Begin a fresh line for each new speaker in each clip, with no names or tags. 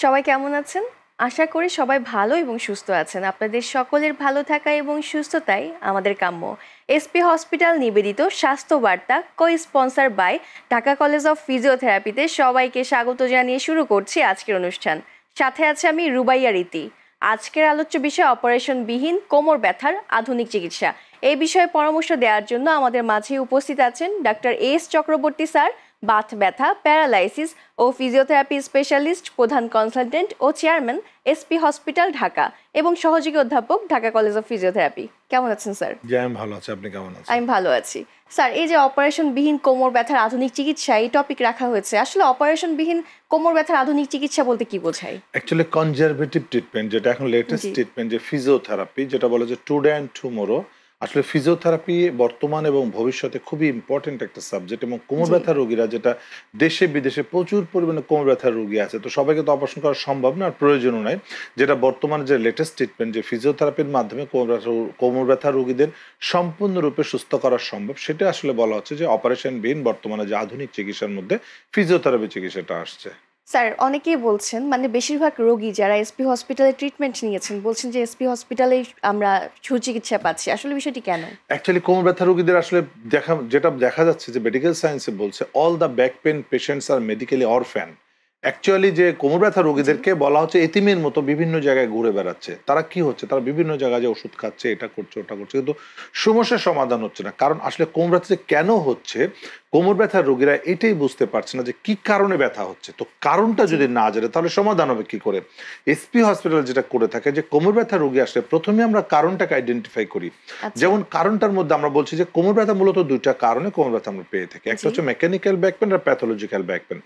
সবাই কেমন আছেন? আশা করি সবাই ভালো এবং সুস্থ আছেন। আপনাদের সকলের ভালো থাকা এবং সুস্থতাই আমাদের কাম্য। এসপি হসপিটাল নিবেদিত স্বাস্থ্য বার্তা co-sponsor by Dhaka college of ফিজিওথেরাপিতে সবাইকে স্বাগত জানিয়ে শুরু করছি আজকের অনুষ্ঠান। সাথে আছে আমি রুবাইয়া রীতি। আজকের আলোচ্য বিষয় অপারেশনবিহীন কোমর ব্যথার আধুনিক চিকিৎসা। এই বিষয়ে পরামর্শ দেওয়ার জন্য আমাদের মাঝে উপস্থিত আছেন doctor S Chakraborty sir, Baat ব্যথা, প্যারালাইসিস ও ফিজিওথেরাপি স্পেশালিস্ট, প্রধান কনসালটেন্ট ও চেয়ারম্যান এসপি হসপিটাল ঢাকা এবং সহযোগী অধ্যাপক ঢাকা কলেজ অফ ফিজিওথেরাপি। কেমন আছেন স্যার?
জি, আমি ভালো আছি। আপনি কেমন আছেন?
আমি ভালো আছি স্যার। এই যে অপারেশনবিহীন কোমর ব্যথার আধুনিক চিকিৎসা, এই টপিক রাখা হয়েছে, আসলে অপারেশনবিহীন কোমর ব্যথার আধুনিক চিকিৎসা বলতে কি বোঝায়?
অ্যাকচুয়ালি কনজারভেটিভ ট্রিটমেন্ট, যেটা এখন লেটেস্ট ট্রিটমেন্ট, যে ফিজিওথেরাপি, যেটা বলে যে টুডে অ্যান্ড টুমোরো। আসলে ফিজিওথেরাপি বর্তমান এবং ভবিষ্যতে খুবই ইম্পর্টেন্ট একটা সাবজেক্ট, এবং কোমর ব্যথার রোগীরা, যেটা দেশে বিদেশে প্রচুর পরিমাণে কোমর ব্যথার রোগী আছে, তো সবাইকে তো অপারেশন করা সম্ভব না, আর প্রয়োজনও নাই। যেটা বর্তমানে যে লেটেস্ট ট্রিটমেন্ট, যে ফিজিওথেরাপির মাধ্যমে কোমর ব্যথার রোগীদের সম্পূর্ণরূপে সুস্থ করা সম্ভব, সেটা আসলে বলা হচ্ছে যে অপারেশনবিহীন বর্তমানে যে আধুনিক চিকিৎসার মধ্যে ফিজিওথেরাপি চিকিৎসাটা আসছে।
স্যার, অনেকেই বলছেন, মানে বেশিরভাগ রোগী যারা এসপি হসপিটালে ট্রিটমেন্ট নিয়েছেন বলছেন যে এসপি হসপিটালেই আমরা সুচিকিৎসা পাচ্ছি। আসলে বিষয়টি কেন?
অ্যাকচুয়ালি কোমর ব্যথা রোগীদের আসলে যেটা দেখা যাচ্ছে যে মেডিকেল সায়েন্সে বলছে all the back pain patients are medically orphan. Actually যে কোমর ব্যথা রোগীদেরকে বলা হচ্ছে এতিমের মতো বিভিন্ন জায়গায় ঘুরে বেড়াচ্ছে। তারা কি হচ্ছে, তারা বিভিন্ন জায়গায় যে ওষুধ খাচ্ছে, এটা করছে ওটা করছে, কিন্তু সমস্যার সমাধান হচ্ছে না। কারণ আসলে কোমর ব্যথা যে কেন হচ্ছে, কোমর ব্যথার রোগীরা এটাই বুঝতে পারছে না যে কি কারণে ব্যথা হচ্ছে। তো কারণটা যদি না জানে তাহলে সমাধান হবে কি করে? এসপি হসপিটাল যেটা করে থাকে, যে কোমর ব্যথা রোগী আসলে প্রথমে আমরা কারণটাকে আইডেন্টিফাই করি। যেমন কারণটার মধ্যে আমরা বলছি যে কোমর ব্যথা মূলত দুইটা কারণে কোমর ব্যথা আমরা পেয়ে থাকি। একটা হচ্ছে মেকানিক্যাল ব্যাক পেন আর প্যাথোলজিক্যাল ব্যাক পেন।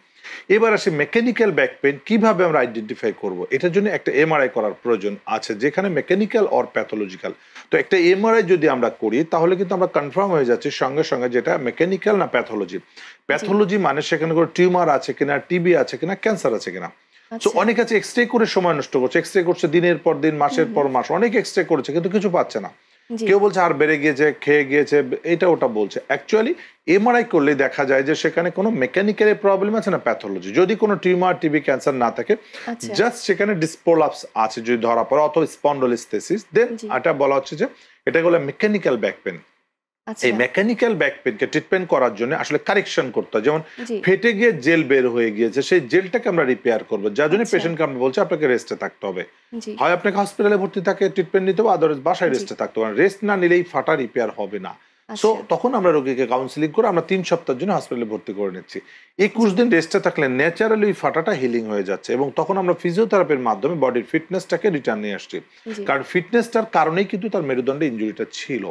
এবার আসে মেকানিক্যাল ব্যাক পেন কিভাবে আমরা আইডেন্টিফাই করব। এটার জন্য একটা এমআরআই করার প্রয়োজন আছে, যেখানে মেকানিক্যাল অর প্যাথোলজিক্যাল। তো একটা এমআরআই যদি আমরা করি তাহলে কিন্তু আমরা কনফার্ম হয়ে যাচ্ছি সঙ্গে সঙ্গে যেটা মেকানিক্যাল না প্যাথোলজি। প্যাথোলজি মানে সেখানে কোনো টিউমার আছে কিনা, টিবি আছে কিনা, ক্যান্সার আছে কিনা। তো অনেক আছে এক্সরে করে সময় নষ্ট করছে, এক্সরে করছে দিনের পর দিন, মাসের পর মাস, অনেক এক্সরে করেছে কিন্তু কিছু পাচ্ছে না। কেউ বলছে আর বেড়ে গিয়েছে, খেয়ে গিয়েছে, এটা ওটা বলছে। অ্যাকচুয়ালি এমআরআই করলে দেখা যায় যে সেখানে কোনো মেকানিক্যাল প্রবলেম আছে না প্যাথোলজি। যদি কোনো টিউমার, টিবি, ক্যান্সার না থাকে, জাস্ট সেখানে ডিসপ্রোলাপস আছে যদি ধরা পড়ে, অথবা স্পন্ডোলিস্থেসিস, দেন এটা বলা হচ্ছে যে এটা হলো মেকানিক্যাল ব্যাক পেন। এই মেকানিক্যাল ব্যাক পেনকে ট্রিটমেন্ট করার জন্য আসলে কারেকশন করতে হয়। যেমন ফেটে গিয়ে জেল বের হয়ে গিয়েছে, সেই জেলটাকে আমরা রিপেয়ার করবো, যার জন্য পেশেন্টকে আমরা বলছি আপনাকে রেস্টে থাকতে হবে। হয় আপনাকে হসপিটালে ভর্তি থাকে ট্রিটমেন্ট নিতে হবে, আদারওয়াইজ বাসায় রেস্টে থাকতে হবে। রেস্ট না নিলেই ফাটা রিপেয়ার হবে না। সো তখন আমরা রোগীকে কাউন্সিলিং করে আমরা 3 সপ্তাহের জন্য হসপিটালে ভর্তি করে নিচ্ছি। 21 দিন রেস্টে থাকলে ন্যাচারালি ওই ফাটাটা হিলিং হয়ে যাচ্ছে, এবং তখন আমরা ফিজিওথেরাপির মাধ্যমে বডির ফিটনেসটাকে রিটার্ন নিয়ে আসছি। কারণ ফিটনেসটার কারণেই কিন্তু তার মেরুদণ্ডে ইনজুরিটা ছিল,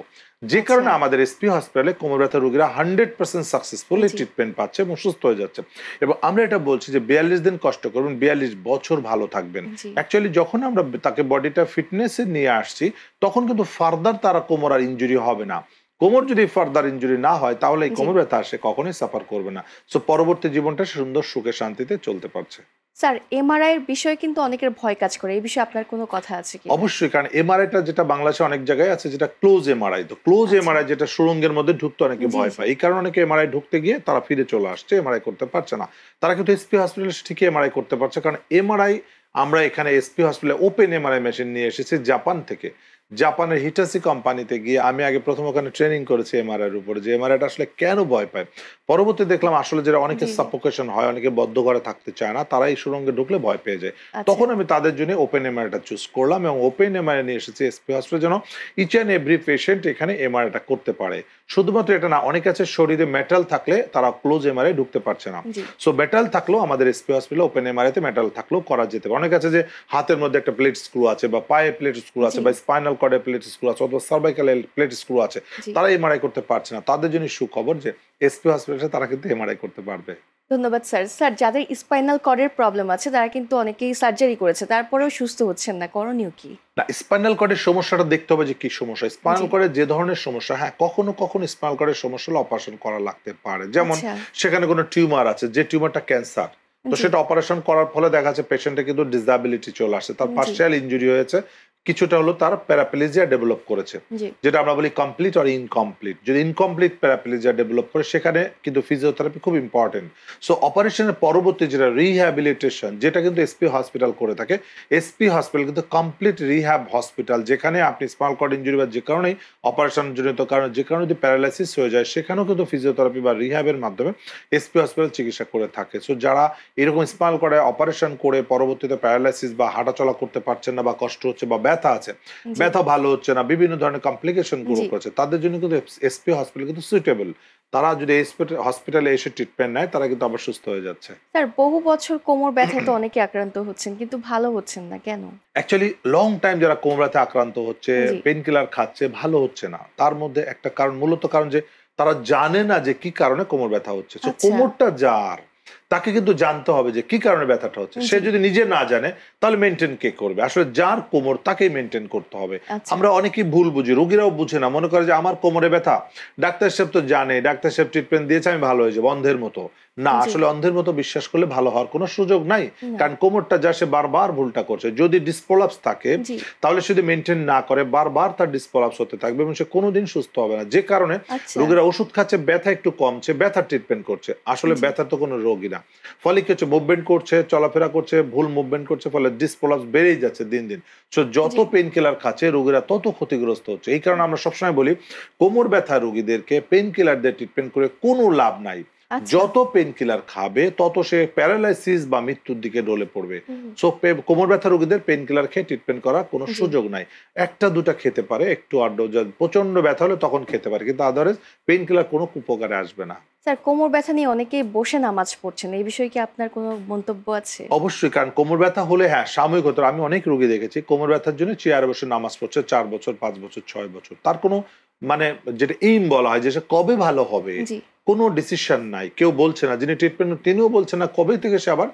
যে কারণে আমাদের এসপি হসপিটালে কোমর ব্যথা রোগীরা 100% সাকসেসফুলি ট্রিটমেন্ট পাচ্ছে এবং সুস্থ হয়ে যাচ্ছে। এবং আমরা এটা বলছি যে 42 দিন কষ্ট করবেন, 42 বছর ভালো থাকবেন। অ্যাকচুয়ালি যখন আমরা তাকে বডিটা ফিটনেসে নিয়ে আসছি তখন কিন্তু ফার্দার তারা কোমর আর ইনজুরি হবে না। কোমর যদি ফার্দার ইনজুরি না হয় তাহলে এই কোমর ব্যথা সে কখনোই সাফার করবে না। সো পরবর্তী জীবনটা সুন্দর সুখে শান্তিতে চলতে পারছে।
স্যার, এমআরআই এর বিষয়ে কিন্তু অনেকের ভয় কাজ করে, এই বিষয়ে আপনার কোনো কথা আছে কি?
অবশ্যই, কারণ এমআরআইটা যেটা বাংলাদেশে অনেক জায়গায় আছে যেটা ক্লোজ এমআরআই। তো ক্লোজ এমআরআই যেটা সুড়ঙ্গের মধ্যে ঢুকতে অনেকে ভয় পায়, এই কারণে অনেকে এমআরআই ঢুকতে গিয়ে তারা ফিরে চলে আসছে, এমআরআই করতে পারছে না। তারা কিন্তু এসপি হসপিটালে ঠিকই এমআরআই করতে পারছে, কারণ এমআরআই আমরা এখানে এসপি হসপিটালে ওপেন এমআরআই মেশিন নিয়ে এসেছি জাপান থেকে। জাপানের হিটাসি কোম্পানিতে গিয়ে আমি আগে প্রথম ওখানে ট্রেনিং করেছি এমআরআই এর উপরে, যে এমআরআইটা আসলে কেন ভয় পায়। পরবর্তী দেখলাম আসলে যারা অনেকে সাফোকেশন হয়, অনেকে বদ্ধ ঘরে থাকতে চায় না, তারা এই সুড়ঙ্গে ঢুকলে ভয় পেয়ে যায়। তখন আমি তাদের জন্য ওপেন এমআরআইটা চুজ করলাম, এবং ওপেন এমআরআই নিয়ে এসেছি এসপি হসপিটাল, যেন ইচ অ্যান্ড এভরি পেশেন্ট এখানে এমআরআইটা করতে পারে। শুধুমাত্র এটা না, অনেক আছে শরীরে মেটাল থাকলে তারা ক্লোজ এমআরআই ঢুকতে পারছে না। সো মেটাল থাকলেও আমাদের এসপি হসপিটাল ওপেন এমআরআইতে মেটাল থাকলেও করা যেতে পারে। অনেক আছে যে হাতের মধ্যে একটা প্লেট স্ক্রু আছে, বা পায়ে প্লেট স্ক্রু আছে, বা স্পাইনাল কর্ডে প্লেট স্ক্রু আছে, অথবা সার্ভাইকালে প্লেট স্ক্রু আছে, তারা এমআরআই করতে পারছে না। তাদের জন্য সুখবর যে এসপি হসপিটালে তারা কিন্তু এমআরআই করতে পারবে।
ধন্যবাদ স্যার। স্যার, যাদের স্পাইনাল কর্ডের প্রবলেম আছে তারা কিন্তু অনেকেই সার্জারি করেছে, তারপরেও সুস্থ হচ্ছেন না, করণীয় কি?
না, স্পাইনাল কর্ডের সমস্যাটা দেখতে হবে যে কি সমস্যা। স্পাইনাল কর্ডের যে ধরনের সমস্যা, হ্যাঁ কখনো কখনো স্পাইনাল কর্ডের সমস্যা হলে অপারেশন করা লাগতে পারে। যেমন সেখানে কোনো টিউমার আছে, যে টিউমারটা ক্যান্সার, তো সেটা অপারেশন করার ফলে দেখা যাচ্ছে পেশেন্টের কিন্তু ডিসএবিলিটি চলে আসে, তার পার্শিয়াল ইনজুরি হয়েছে, কিছুটা হলো তার প্যারাপ্লেজিয়া ডেভেলপ করেছে,
জি
যেটা আমরা বলি কমপ্লিট আর ইনকমপ্লিট। যদি ইনকমপ্লিট প্যারাপ্লেজিয়া ডেভেলপ করে সেখানে কিন্তু ফিজিওথেরাপি খুব ইম্পর্টেন্ট। সো অপারেশনের পরবর্তী যেটা রিহ্যাবিলিটেশন, যেটা কিন্তু এসপি হসপিটাল করে থাকে। এসপি হসপিটাল কিন্তু কমপ্লিট রিহ্যাব হসপিটাল, যেখানে আপনি স্পাইনাল কর্ড ইনজুরি বা যে কারণেই অপারেশন জনিত কারণে যে কারণে যদি প্যারালাইসিস হয়ে যায়, সেখানেও কিন্তু ফিজিওথেরাপি বা রিহ্যাবের মাধ্যমে এসপি হসপিটাল চিকিৎসা করে থাকে। সো যারা এরকম স্পাইনাল কর্ডে অপারেশন করে পরবর্তীতে প্যারালাইসিস বা হাঁটাচলা করতে পারছেন না বা কষ্ট হচ্ছে বা ব্যথা আছে,
জি
ব্যথা ভালো হচ্ছে না, বিভিন্ন ধরনের কমপ্লিকেশন গ্রো
জি
করেছে, তাদের জন্য কিন্তু এসপি হসপিটাল কিন্তু সুইটেবল। তারা যদি হসপিটালে এসে ট্রিটমেন্ট নেয়, তারা কিন্তু আবার সুস্থ হয়ে যাচ্ছে।
স্যার বহু বছর কোমর ব্যথায় তো অনেকে আক্রান্ত হচ্ছেন কিন্তু ভালো হচ্ছেন না কেন?
অ্যাকচুয়ালি লং টাইম যারা কোমর ব্যথায় আক্রান্ত হচ্ছে,
জি
পেন কিলার খাচ্ছে, ভালো হচ্ছে না, তার মধ্যে একটা কারণ, মূলত কারণ যে তারা জানে না যে কি কারণে কোমর ব্যথা হচ্ছে। সো
আচ্ছা
কোমরটা যার, তাকে কিন্তু জানতে হবে যে কি কারণে ব্যথাটা হচ্ছে। সে
জি
যদি নিজে না জানে, তাহলে মেনটেন কে করবে? আসলে যার কোমর তাকেই মেনটেন করতে হবে।
আচ্ছা
আমরা অনেকেই ভুল বুঝি, রোগীরাও বুঝে না, মনে করে যে আমার কোমরে ব্যথা, ডাক্তার সাহেব তো জানে, ডাক্তার সাহেব ট্রিটমেন্ট দিয়েছে, আমি ভালো হয়ে যাবো, অন্ধের মতো। না,
জি
আসলে অন্ধের মতো বিশ্বাস করলে ভালো হওয়ার কোনো সুযোগ নাই।
না
কারণ কোমরটা যা, সে বারবার ভুলটা করছে। যদি ডিসপ্রলাপস থাকে,
জি
তাহলে যদি মেনটেন না করে, বারবার তার ডিসপ্রলাপস হতে থাকবে এবং সে কোনোদিন সুস্থ হবে না। যে কারণে
আচ্ছা
রোগীরা ওষুধ খাচ্ছে, ব্যথা একটু কমছে, ব্যথার ট্রিটমেন্ট করছে, আসলে
জি
ব্যথা তো কোনো রোগই না। ফলে কি হচ্ছে, মুভমেন্ট করছে, চলাফেরা করছে, ভুল মুভমেন্ট করছে, ফলে ডিসপ্রলাপস বেড়েই যাচ্ছে দিন দিন। সো যত
জি
পেন কিলার খাচ্ছে, রোগীরা তত ক্ষতিগ্রস্ত হচ্ছে। এই কারণে আমরা সবসময় বলি, কোমর ব্যথা রোগীদেরকে পেন কিলার দিয়ে ট্রিটমেন্ট করে কোনো লাভ নাই।
আচ্ছা
যত পেন কিলার খাবে, তত সে প্যারালাইসিস বা মৃত্যুর দিকে ডলে পড়বে।
হুম,
সো কোমর ব্যথা রোগীদের পেন কিলার খেয়ে ট্রিটমেন্ট করার কোনো
জি
সুযোগ নাই। একটা দুটা খেতে পারে, একটু আড্ডা, প্রচন্ড ব্যথা হলে তখন খেতে পারে, কিন্তু আদারওয়াইজ পেন কিলার কোনো উপকারে আসবে না।
স্যার কোমর ব্যথা নিয়ে অনেকেই বসে নামাজ পড়ছেন এই বিষয়ে কি আপনার কোনো মন্তব্য আছে?
অবশ্যই, কারণ কোমর ব্যথা হলে হ্যাঁ সাময়িক হতো। আমি অনেক রোগী দেখেছি কোমর ব্যথার জন্য চেয়ারে বসে নামাজ পড়ছে 4 বছর, 5 বছর, 6 বছর। তার কোনো মানে, যেটা এইম বলা হয় যে সে কবে ভালো হবে,
জি
কোনো ডিসিশন নাই। কেউ বলছে না, যিনি ট্রিটমেন্ট তিনিও বলছেন না কবে থেকে সে আবার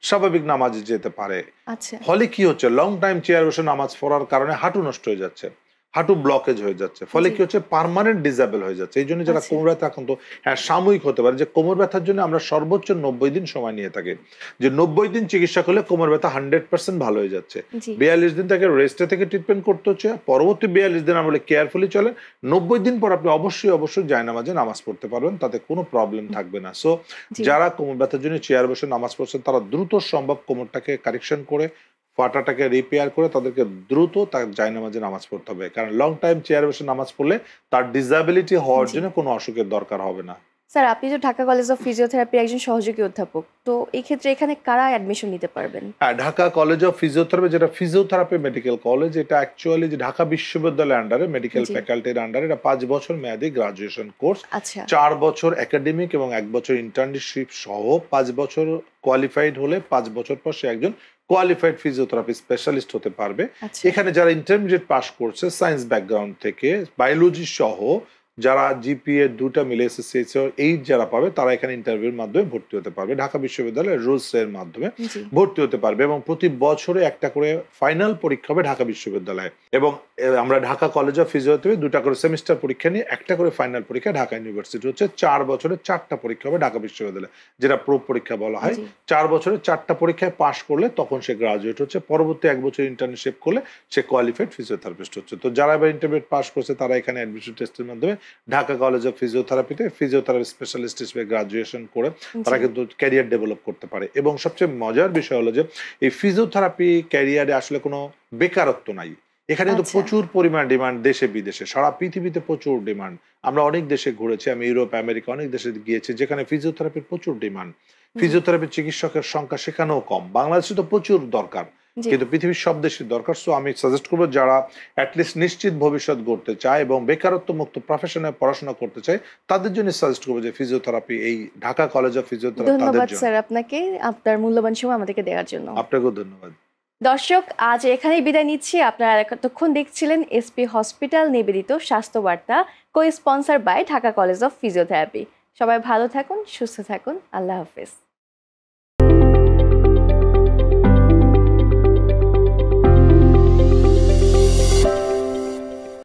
স্বাভাবিক নামাজে যেতে পারে।
আচ্ছা
ফলে কি হচ্ছে, লং টাইম চেয়ার বসে নামাজ পড়ার কারণে হাঁটু নষ্ট হয়ে যাচ্ছে, হাঁটু ব্লকেজ হয়ে যাচ্ছে, ফলে
জি
কি হচ্ছে, পার্মানেন্ট ডিসেবল হয়ে যাচ্ছে। এই জন্য যারা
আচ্ছা
কোমর ব্যথা আক্রান্ত, হ্যাঁ সাময়িক হতে পারে, যে কোমর ব্যথার জন্য আমরা সর্বোচ্চ 90 দিন সময় নিয়ে থাকি, যে 90 দিন চিকিৎসা করলে কোমর ব্যথা 100% ভালো হয়ে যাচ্ছে।
জি
42 দিন তাকে রেস্টে থেকে ট্রিটমেন্ট করতে হচ্ছে, পরবর্তী 42 দিন আমরা কেয়ারফুলি চলে, 90 দিন পর আপনি অবশ্যই জায়নামাজে নামাজ পড়তে পারবেন, তাতে কোনো প্রবলেম থাকবে না। সো
জি
যারা কোমর ব্যথার জন্য চেয়ার বসে নামাজ পড়ছেন, তারা দ্রুত সম্ভব কোমরটাকে কারেকশন করে, ফাটাটাকে রিপেয়ার করে, তাদেরকে দ্রুত তার জায়নামাজে নামাজ পড়তে হবে। কারণ লং টাইম চেয়ারে বসে নামাজ পড়লে তার ডিসএবিলিটি হওয়ার
জি
জন্য কোনো অসুখের দরকার হবে না।
স্যার আপনি তো ঢাকা কলেজ অফ ফিজিওথেরাপির একজন সহযোগী অধ্যাপক তো এই ক্ষেত্রে এখানে কারা অ্যাডমিশন নিতে পারবেন?
হ্যাঁ, ঢাকা কলেজ অফ ফিজিওথেরাপি, যেটা ফিজিওথেরাপি মেডিকেল কলেজ, এটা অ্যাকচুয়ালি যে ঢাকা বিশ্ববিদ্যালয়ের আন্ডারে, মেডিকেল
জি
ফ্যাকাল্টির আন্ডারে, এটা 5 বছর মেয়াদী গ্রাজুয়েশন কোর্স।
আচ্ছা
4 বছর একাডেমিক এবং 1 বছর ইন্টার্নশিপ সহ 5 বছর কোয়ালিফাইড হলে 5 বছর পর সে একজন কোয়ালিফাইড ফিজিওথেরাপি স্পেশালিস্ট হতে পারবে।
আচ্ছা
এখানে যারা ইন্টারমিডিয়েট পাস করছে, সায়েন্স ব্যাকগ্রাউন্ড থেকে, বায়োলজি সহ, যারা জিপিএ 2টা মিলে এসএসসি 8 যারা পাবে, তারা এখানে ইন্টারভিউর মাধ্যমে ভর্তি হতে পারবে, ঢাকা বিশ্ববিদ্যালয়ের রুলস এর মাধ্যমে
জি
ভর্তি হতে পারবে। এবং প্রতি বছরে একটা করে ফাইনাল পরীক্ষা হবে ঢাকা বিশ্ববিদ্যালয়ে, এবং আমরা ঢাকা কলেজ অফ ফিজিওথেরাপি 2টা করে সেমিস্টার পরীক্ষা নিয়ে একটা করে ফাইনাল পরীক্ষা ঢাকা ইউনিভার্সিটি হচ্ছে। 4 বছরে 4টা পরীক্ষা হবে ঢাকা বিশ্ববিদ্যালয়ে, যেটা প্রো পরীক্ষা বলা হয়।
জি
4 বছরে 4টা পরীক্ষায় পাশ করলে তখন সে গ্রাজুয়েট হচ্ছে, পরবর্তী 1 বছর ইন্টার্নশিপ করলে সে কোয়ালিফাইড ফিজিওথেরাপিস্ট হচ্ছে। তো যারা এবার ইন্টারমিডিয়েট পাস করছে, তারা এখানে অ্যাডমিশন টেস্টের মাধ্যমে ঢাকা কলেজ অফ ফিজিওথেরাপিতে ফিজিওথেরাপি স্পেশালিস্ট হিসেবে গ্রাজুয়েশন করে তারা
জি
কিন্তু ক্যারিয়ার ডেভেলপ করতে পারে। এবং সবচেয়ে মজার বিষয় হলো যে এই ফিজিওথেরাপি ক্যারিয়ারে আসলে কোনো বেকারত্ব নাই। এখানে কিন্তু
আচ্ছা
প্রচুর পরিমাণ ডিমান্ড, দেশে বিদেশে, সারা পৃথিবীতে প্রচুর ডিমান্ড। আমরা অনেক দেশে ঘুরেছি, আমি ইউরোপ, আমেরিকা অনেক দেশে গিয়েছি, যেখানে ফিজিওথেরাপির প্রচুর ডিমান্ড।
জি
ফিজিওথেরাপির চিকিৎসকের সংখ্যা সেখানেও কম, বাংলাদেশে তো প্রচুর দরকার,
জি
কিন্তু পৃথিবীর সব দেশের দরকার। সো আমি সাজেস্ট করবো, যারা অ্যাটলিস্ট নিশ্চিত ভবিষ্যৎ গড়তে চায় এবং বেকারত্ব মুক্ত প্রফেশনে পড়াশোনা করতে চায়, তাদের জন্য সাজেস্ট করবো যে ফিজিওথেরাপি, এই ঢাকা কলেজ অফ ফিজিওথেরাপি তাদের
ধন্যবাদ
জন্য।
স্যার আপনাকে আপনার মূল্যবান সময় আমাদেরকে দেওয়ার জন্য।
আপনাকেও ধন্যবাদ।
দর্শক আজ এখানেই বিদায় নিচ্ছি। আপনারা এতক্ষণ দেখছিলেন এসপি হসপিটাল নিবেদিত স্বাস্থ্য বার্তা, co sponsor by Dhaka college of Physiotherapy. সবাই ভালো থাকুন, সুস্থ থাকুন, আল্লাহ হাফেজ।